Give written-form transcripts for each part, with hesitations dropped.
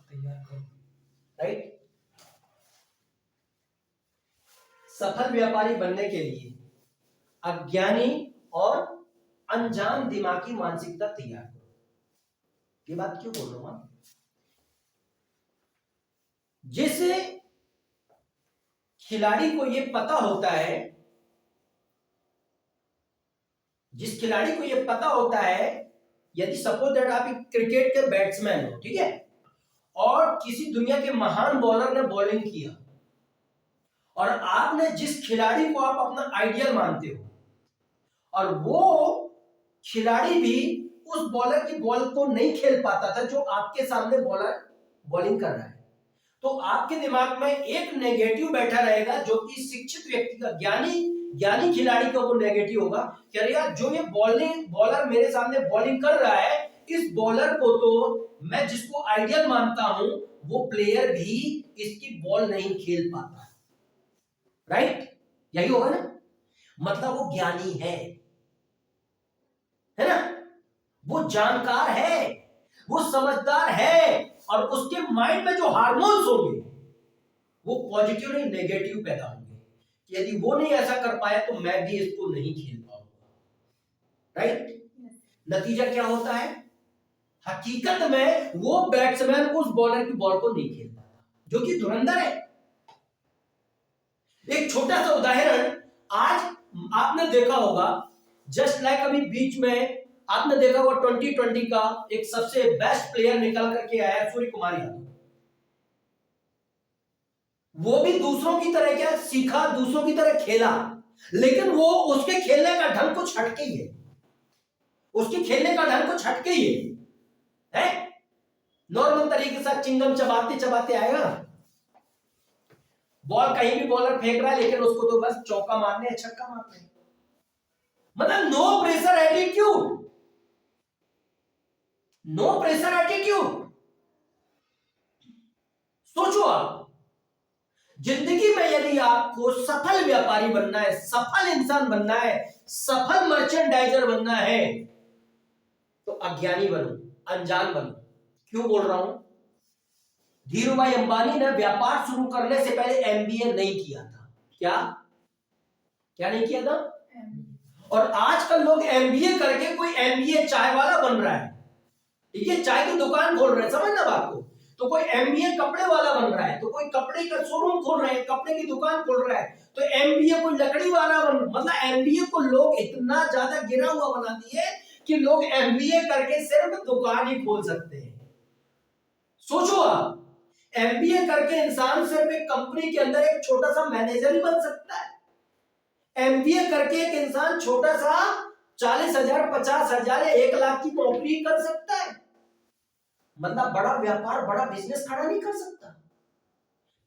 तैयार करो, राइट। सफल व्यापारी बनने के लिए अज्ञानी और अनजान दिमागी मानसिकता तैयार करो। ये बात क्यों बोल रहा हूं? जिस खिलाड़ी को ये पता होता है, जिस खिलाड़ी को ये पता होता है, यदि सपोज दैट आप क्रिकेट के बैट्समैन हो, ठीक है, और किसी दुनिया के महान बॉलर ने बॉलिंग किया और आपने जिस खिलाड़ी को आप अपना आइडियल मानते हो और वो खिलाड़ी भी उस बॉलर की बॉल को नहीं खेल पाता था जो आपके सामने बॉलर बॉलिंग कर रहा है, तो आपके दिमाग में एक नेगेटिव बैठा रहेगा जो कि शिक्षित व्यक्ति का, ज्ञानी खिलाड़ी का वो नेगेटिव होगा कि अरे यार जो ये बॉलर मेरे सामने बॉलिंग कर रहा है, इस बॉलर को तो मैं जिसको आइडियल मानता हूं वो प्लेयर भी इसकी बॉल नहीं खेल पाता। राइट, यही होगा ना, मतलब वो ज्ञानी है ना, वो जानकार है, वो समझदार है, और उसके माइंड में जो हार्मोन्स होंगे वो पॉजिटिव नहीं नेगेटिव पैदा होंगे कि यदि वो नहीं ऐसा कर पाया तो मैं भी इसको नहीं खेल पाऊंगा। राइट, नतीजा क्या होता है? हकीकत में वो बैट्समैन उस बॉलर की बॉल को नहीं खेल पाता जो कि धुरंधर है। एक छोटा सा उदाहरण आज आपने देखा होगा, जस्ट लाइक अभी बीच में आपने देखा होगा 2020 का एक सबसे बेस्ट प्लेयर निकल करके आया सूर्य कुमार यादव। वो भी दूसरों की तरह क्या सीखा, दूसरों की तरह खेला, लेकिन वो उसके खेलने का ढंग कुछ हटके ही है, उसके खेलने का ढंग कुछ हटके ही है। नॉर्मल तरीके से चिंगम चबाते चबाते आएगा, बॉल कहीं भी बॉलर फेंक रहा है लेकिन उसको तो बस चौका मारने छक्का मारने, मतलब no pressure attitude, no pressure attitude. सोचो आप, जिंदगी में यदि आपको सफल व्यापारी बनना है, सफल इंसान बनना है, सफल मर्चेंडाइजर बनना है, तो अज्ञानी बनो, अनजान बनो। क्यों बोल रहा हूं? धीरूभाई अंबानी ने व्यापार शुरू करने से पहले एमबीए नहीं किया था। क्या नहीं किया था? और आजकल लोग एमबीए करके कोई एमबीए चाय वाला बन रहा है, ठीक है, चाय की दुकान खोल रहे हैं, समझना बात को। तो कोई एमबीए कपड़े वाला बन रहा है, तो कोई कपड़े का शोरूम खोल रहा है, कपड़े की दुकान खोल रहा है, तो एमबीए कोई लकड़ी वाला मतलब एमबीए को लोग इतना ज्यादा गिरा हुआ बना दिए कि लोग एमबीए करके सिर्फ दुकान ही खोल सकते हैं। सोचो आप, एमबीए करके इंसान सिर्फ एक कंपनी के अंदर एक छोटा सा मैनेजर ही बन सकता है। एमबीए करके एक इंसान छोटा सा 40,000, 50,000 या 1 लाख की नौकरी कर सकता है, मतलब बड़ा व्यापार, बड़ा बिजनेस खड़ा नहीं कर सकता।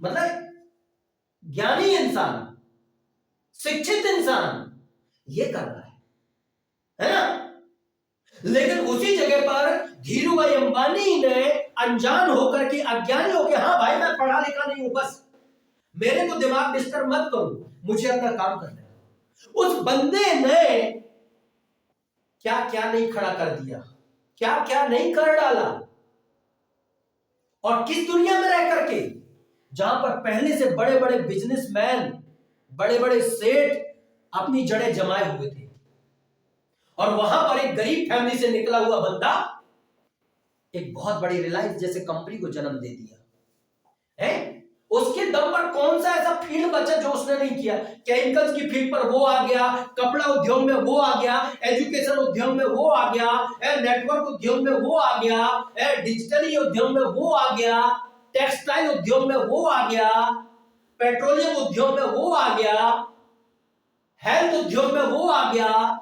मतलब ज्ञानी इंसान, शिक्षित इंसान ये कर रहा है ना। लेकिन उसी जगह पर धीरूभाई अंबानी ने अनजान होकर के, अज्ञानी होकर, हाँ भाई मैं पढ़ा लिखा नहीं हूं, बस मेरे को दिमाग डिस्टर्ब मत करो, मुझे अपना काम करना है, उस बंदे ने क्या क्या नहीं खड़ा कर दिया, क्या क्या नहीं कर डाला। और किस दुनिया में रह करके, जहां पर पहले से बड़े बड़े बिजनेसमैन, बड़े बड़े सेठ अपनी जड़ें जमाए हुए थे, और वहां पर एक गरीब फैमिली से निकला हुआ बंदा एक बहुत बड़ी रिलायंस जैसे कंपनी को जन्म दे दिया है। उसके दम पर कौन सा ऐसा फील्ड बचा जो उसने नहीं किया? केमिकल्स की फील्ड पर वो आ गया, कपड़ा उद्योग में वो आ गया, एजुकेशन उद्योग में वो आ गया, नेटवर्क उद्योग में वो आ गया, डिजिटली उद्योग में वो आ गया, टेक्सटाइल उद्योग में वो आ गया, पेट्रोलियम उद्योग में वो आ गया, हेल्थ उद्योग में वो आ गया,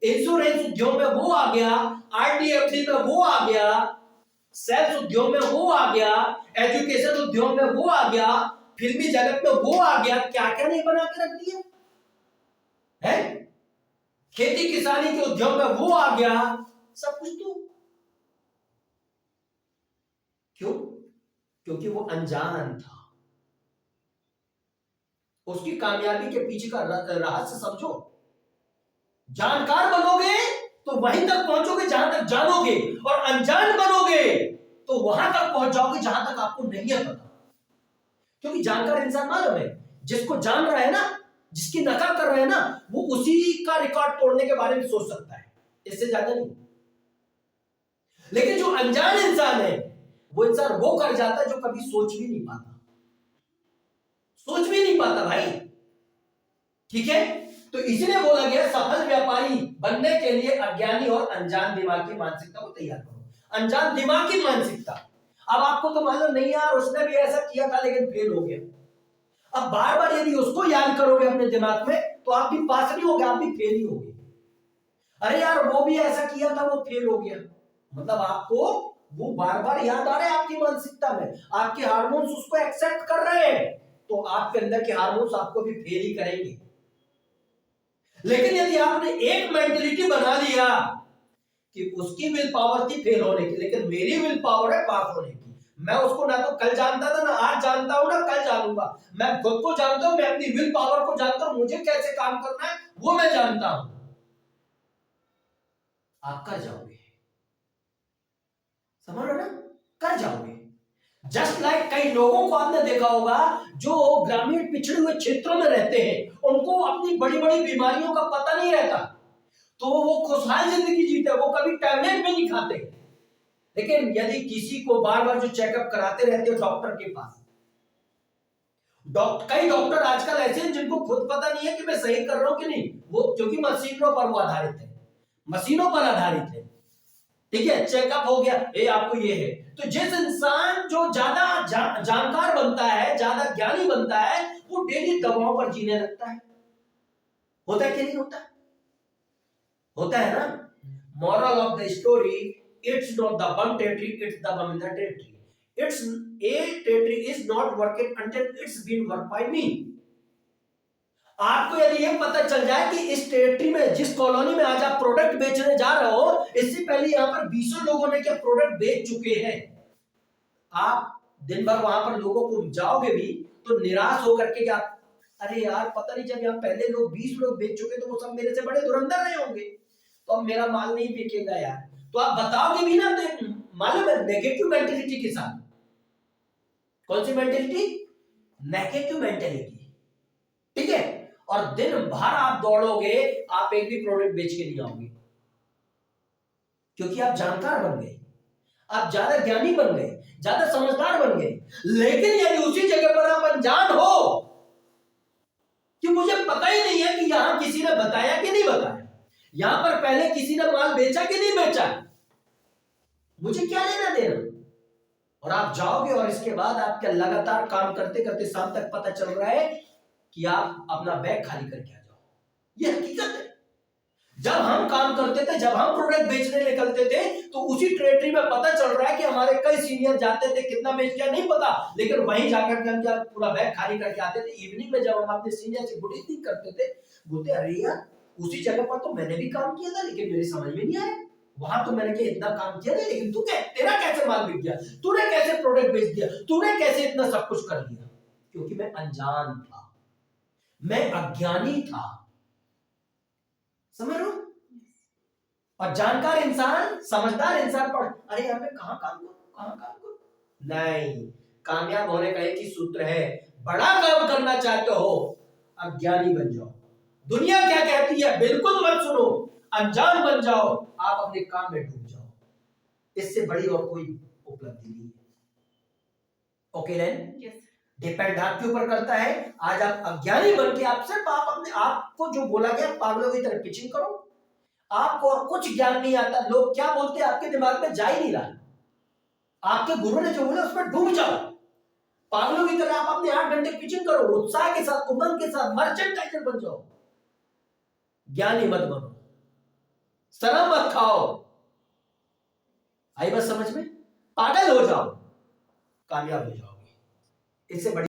इंश्योरेंस उद्योग में वो आ गया, आरडीएफसी में वो आ गया, सेल्स उद्योग में वो आ गया, एजुकेशन उद्योग में वो आ गया, फिल्मी जगत में वो आ गया। क्या क्या नहीं बना के रख दिया है? खेती किसानी के उद्योग में वो आ गया, सब कुछ। तो क्यों? क्योंकि वो अनजान था। उसकी कामयाबी के पीछे का रहस्य समझो। जानकार बनोगे तो वहीं तक पहुंचोगे जहां तक जानोगे, और अनजान बनोगे तो वहां तक पहुंच जाओगे जहां तक आपको नहीं है पता। क्योंकि जानकार इंसान मालूम है, जिसको जान रहा है ना, जिसकी नकल कर रहे हैं ना, वो उसी का रिकॉर्ड तोड़ने के बारे में सोच सकता है, इससे ज्यादा नहीं। लेकिन जो अनजान इंसान है, वो इंसान वो कर जाता है जो कभी सोच भी नहीं पाता, सोच भी नहीं पाता भाई। ठीक है, तो इसलिए बोला गया सफल व्यापारी बनने के लिए अज्ञानी और अनजान दिमाग की मानसिकता को तैयार करो। अनजान दिमाग की मानसिकता, अब आपको तो मालूम नहीं यार उसने भी ऐसा किया था लेकिन फेल हो गया। अब बार बार यदि उसको याद करोगे अपने दिमाग में तो आप भी पास नहीं होगे, आप भी फेल ही होगे। अरे यार वो भी ऐसा किया था, वो फेल हो गया, मतलब आपको वो बार बार याद आ रहा है आपकी मानसिकता में, आपके हार्मोन्स उसको एक्सेप्ट कर रहे हैं, तो आपके अंदर के हार्मोन्स आपको भी फेल ही करेंगे। लेकिन यदि आपने एक मेंटेलिटी बना लिया कि उसकी विल पावर थी फेल होने की, लेकिन मेरी विल पावर है पास होने की, मैं उसको ना तो कल जानता था, ना आज जानता हूं, ना कल जानूंगा, मैं खुद को जानता हूं, मैं अपनी विल पावर को जानता हूं, मुझे कैसे काम करना है वो मैं जानता हूं, आप कर जाओगे। समझ रहे ना, कर जाओगे। जस्ट लाइक कई लोगों को आपने देखा होगा जो ग्रामीण पिछड़े हुए क्षेत्रों में रहते हैं, उनको अपनी बड़ी बड़ी बीमारियों का पता नहीं रहता, तो वो खुशहाल जिंदगी जीते, वो कभी टैबलेट भी नहीं खाते। लेकिन यदि किसी को बार बार जो चेकअप कराते रहते हो डॉक्टर के पास, कई डॉक्टर आजकल ऐसे हैं जिनको खुद पता नहीं है कि मैं सही कर रहा हूं कि नहीं, वो क्योंकि मशीनों पर वो आधारित है, मशीनों पर आधारित है। ठीक है, चेकअप हो गया, ये आपको ये है। तो जिस इंसान जो ज्यादा जानकार बनता है, ज्यादा ज्ञानी बनता है, वो डेली दवाओं पर जीने लगता है। होता है कि नहीं होता? होता है ना। Moral of the story, it's not the one territory, it's the Bamina territory. It's a territory is not working until it's been worked by me. आपको यदि ये पता चल जाए कि इस टेरिटरी में, जिस कॉलोनी में आज आप प्रोडक्ट बेचने जा रहे हो, इससे पहले यहाँ पर 20 लोगों ने क्या प्रोडक्ट बेच चुके हैं, आप दिन भर वहां पर लोगों को जाओगे भी तो निराश होकर के क्या, अरे यार पता नहीं, जब यहाँ पहले लोग 20 लोग बेच चुके तो वो सब मेरे से बड़े धुरंधर रहे होंगे, तो अब मेरा माल नहीं बिकेगा यार। तो आप बताओगे भी ना, तो मालूम है नेगेटिव मेंटेलिटी के साथ। कौन सी मेंटेलिटी? Negative mentality. ठीक है, और दिन भर आप दौड़ोगे, आप एक भी प्रोडक्ट बेच के नहीं आओगे, क्योंकि आप जानकार बन गए, आप ज्यादा ज्ञानी बन गए, ज्यादा समझदार बन गए। लेकिन यदि उसी जगह पर आप अनजान हो कि मुझे पता ही नहीं है कि यहां किसी ने बताया कि नहीं बताया, यहां पर पहले किसी ने माल बेचा कि नहीं बेचा, मुझे क्या लेना देना, और आप जाओगे और इसके बाद आपके लगातार काम करते करते शाम तक पता चल रहा है कि आप अपना बैग खाली करके आ जाओ। ये हकीकत है। जब हम काम करते थे, जब हम प्रोडक्ट बेचने निकलते थे, तो उसी टेरिटरी में पता चल रहा है कि हमारे कई सीनियर जाते थे, कितना बेच गया नहीं पता, लेकिन वहीं जाकर के हम जब पूरा बैग खाली करके आते थे, इवनिंग में जब हम अपने सीनियर से गुड इवनिंग करते थे, बोलते अरे यार उसी जगह पर तो मैंने भी काम किया था, लेकिन मेरी समझ में नहीं आया, वहां तो मैंने क्या इतना काम किया था, लेकिन तू क्या, तेरा कैसे माल बिक गया, तूने कैसे प्रोडक्ट बेच दिया, तूने कैसे इतना सब कुछ कर लिया? क्योंकि मैं अनजान था, मैं अज्ञानी था। समझ लो। और जानकार इंसान, समझदार इंसान पर अरे यार मैं कहां काम करूं, कहां काम करूं, नहीं। कामयाब होने का एक ही सूत्र है, बड़ा काम करना चाहते हो अज्ञानी बन जाओ, दुनिया क्या कहती है बिल्कुल मत सुनो, अनजान बन जाओ, आप अपने काम में डूब जाओ, इससे बड़ी और कोई उपलब्धि नहीं है। ओके देन, डिपेंड आपके ऊपर करता है। आज आप अज्ञानी बन के आप सिर्फ आप अपने आप को, जो बोला गया पागलों की तरह पिचिंग करो, आपको और कुछ ज्ञान नहीं आता, लोग क्या बोलते हैं आपके दिमाग में जा ही नहीं रहा, आपके गुरु ने जो बोला उसमें डूब जाओ, पागलों की तरह आप अपने 8 घंटे पिचिंग करो, उत्साह के साथ, उमंग के साथ, मर्चेंटाइजर बन जाओ, ज्ञानी मत बनो, शराब मत खाओ, आई बात समझ में, पागल हो जाओ, कामयाब हो जाओगे, इससे बड़ी